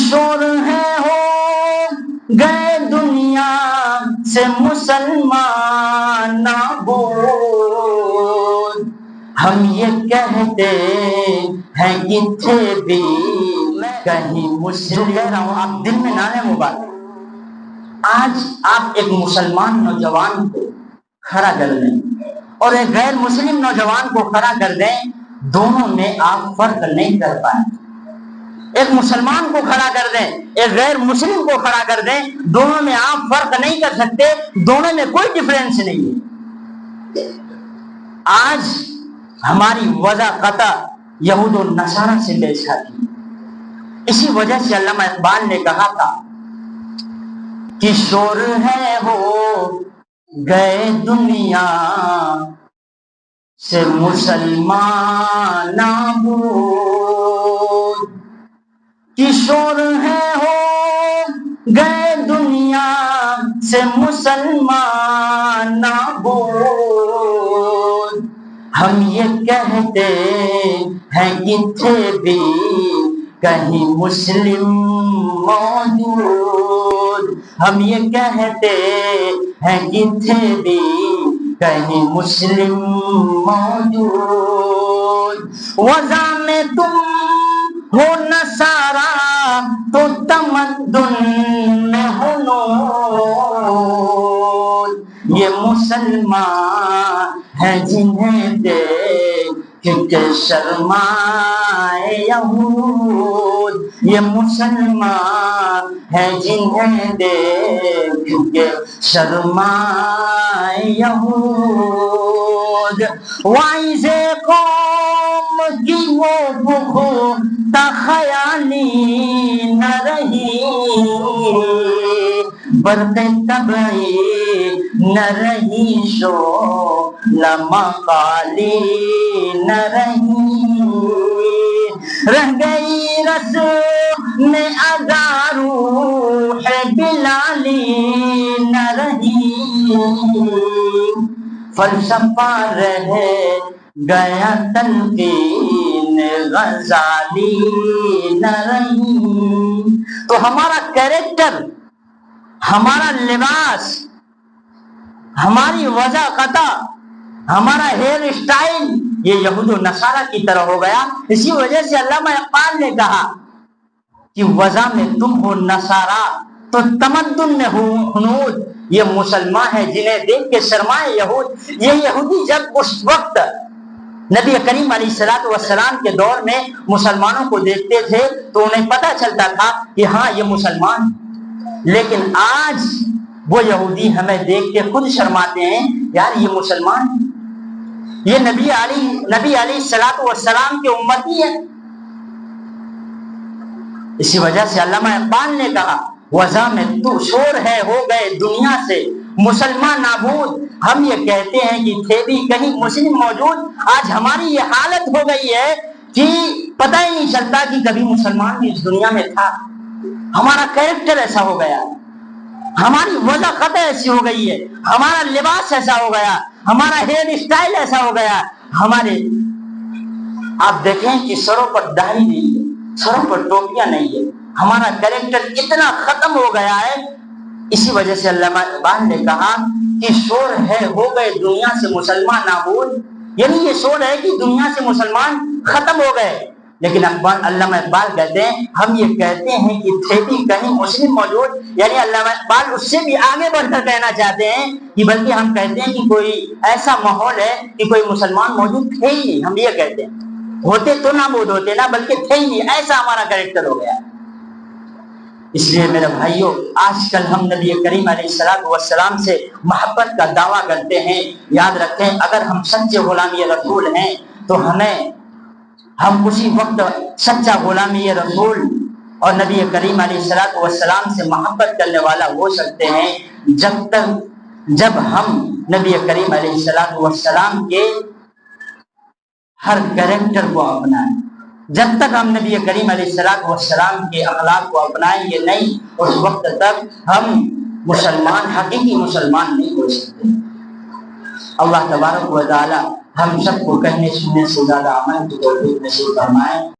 شور ہے ہو گئے دنیا سے مسلمان نابود، ہم یہ کہتے ہیں کہ تھے بھی کہیں مسلم۔ کہہ رہا ہوں آپ دل میں نہ لیں مبارک، آج آپ ایک مسلمان نوجوان کو کھڑا کر دیں اور ایک غیر مسلم نوجوان کو کھڑا کر دیں، دونوں میں آپ فرق نہیں کر پائیں۔ ایک مسلمان کو کھڑا کر دیں، ایک غیر مسلم کو کھڑا کر دیں، دونوں میں آپ فرق نہیں کر سکتے، دونوں میں کوئی ڈفرینس نہیں ہے۔ آج ہماری وجہ قطع یہود و نصارہ سے پیش آتی، اسی وجہ سے علامہ اقبال نے کہا تھا کہ شور ہے ہو گئے دنیا سے مسلمان نابود، کہ شور ہے ہو گئے دنیا سے مسلمان نابود، ہم یہ کہتے ہیں کہ تھے بھی کہیں مسلم موجود، ہم یہ کہتے ہیں کہ تھے بھی کہیں مسلم موجود۔ وضع میں تم ہو نصارہ تو تمدن میں ہنود، یہ مسلمان ہیں جنہیں دیکھ کے شرمائے یہود، یہ مسلمان ہیں جنہیں دیکھ کے شرمائے یہود۔ وائز قوم کی وہ پختہ خیالی نہ رہی، برق طبعی نہ رہی، شعلہ مقالی نہ رہی، رہ گئی رسم ادا روح بلالی نہ رہی، فلسفہ رہ گیا تلقین غزالی نہ رہی۔ تو ہمارا کیریکٹر، ہمارا لباس، ہماری وجہ قطع، ہمارا ہیئر اسٹائل یہ یہود و نصارہ کی طرح ہو گیا۔ اسی وجہ سے علامہ اقبال نے کہا کہ وضع میں تم ہو نصارہ تو تمدن میں ہنود، یہ مسلمان ہے جنہیں دیکھ کے شرمائے یہود۔ یہ یہودی جب اس وقت نبی کریم علیہ السلام کے دور میں مسلمانوں کو دیکھتے تھے تو انہیں پتہ چلتا تھا کہ ہاں یہ مسلمان، لیکن آج وہ یہودی ہمیں دیکھ کے خود شرماتے ہیں، یار یہ مسلمان، یہ نبی علیہ السلام کے امتی ہے۔ اسی وجہ سے علامہ اقبال نے کہا وضع میں تو شور ہے ہو گئے دنیا سے مسلمان نابود، ہم یہ کہتے ہیں کہ تھے بھی کہیں مسلم موجود۔ آج ہماری یہ حالت ہو گئی ہے کہ پتہ ہی نہیں چلتا کہ کبھی مسلمان بھی اس دنیا میں تھا۔ ہمارا کیریکٹر ایسا ہو گیا، ہماری وجہ قطع ایسی ہو گئی ہے، ہمارا لباس ایسا ہو گیا، ہمارا ہیئر اسٹائل ایسا ہو گیا، آپ دیکھیں کہ سروں پر داڑھی نہیں ہے، سروں پر ٹوپیاں نہیں ہے، ہمارا کیریکٹر اتنا ختم ہو گیا ہے۔ اسی وجہ سے علامہ اقبال نے کہا کہ شور ہے ہو گئے دنیا سے مسلمان نابود، یعنی یہ شور ہے کہ دنیا سے مسلمان ختم ہو گئے، لیکن علامہ اقبال کہتے ہیں ہم یہ کہتے ہیں کہ تھے بھی کہیں مسلم موجود، یعنی علامہ اقبال اس سے بھی آگے بڑھ کر کہنا چاہتے ہیں کہ بلکہ ہم کہتے ہیں کہ کوئی ایسا ماحول ہے کہ کوئی مسلمان موجود تھے ہی نہیں، ہم یہ کہتے ہیں، ہوتے تو نابود ہوتے نا، بلکہ تھے ہی نہیں، ایسا ہمارا کریکٹر ہو گیا۔ اس لیے میرے بھائیوں، آج کل ہم نبی کریم علیہ السلام سے محبت کا دعویٰ کرتے ہیں، یاد رکھیں اگر ہم سچے غلامی رسول ہیں تو ہم اسی وقت سچا غلامی رسول اور نبی کریم علیہ السلام سے محبت کرنے والا ہو سکتے ہیں جب ہم نبی کریم علیہ السلام کے ہر کریکٹر کو اپنائیں۔ جب تک ہم نبی کریم علیہ السلام کے اخلاق کو اپنائیں گے نہیں، اس وقت تک ہم مسلمان، حقیقی مسلمان نہیں ہو سکتے۔ اللہ تبارک و تعالی ہم سب کو کہنے سننے سے زیادہ عمل کی توفیق نصیب فرمائے۔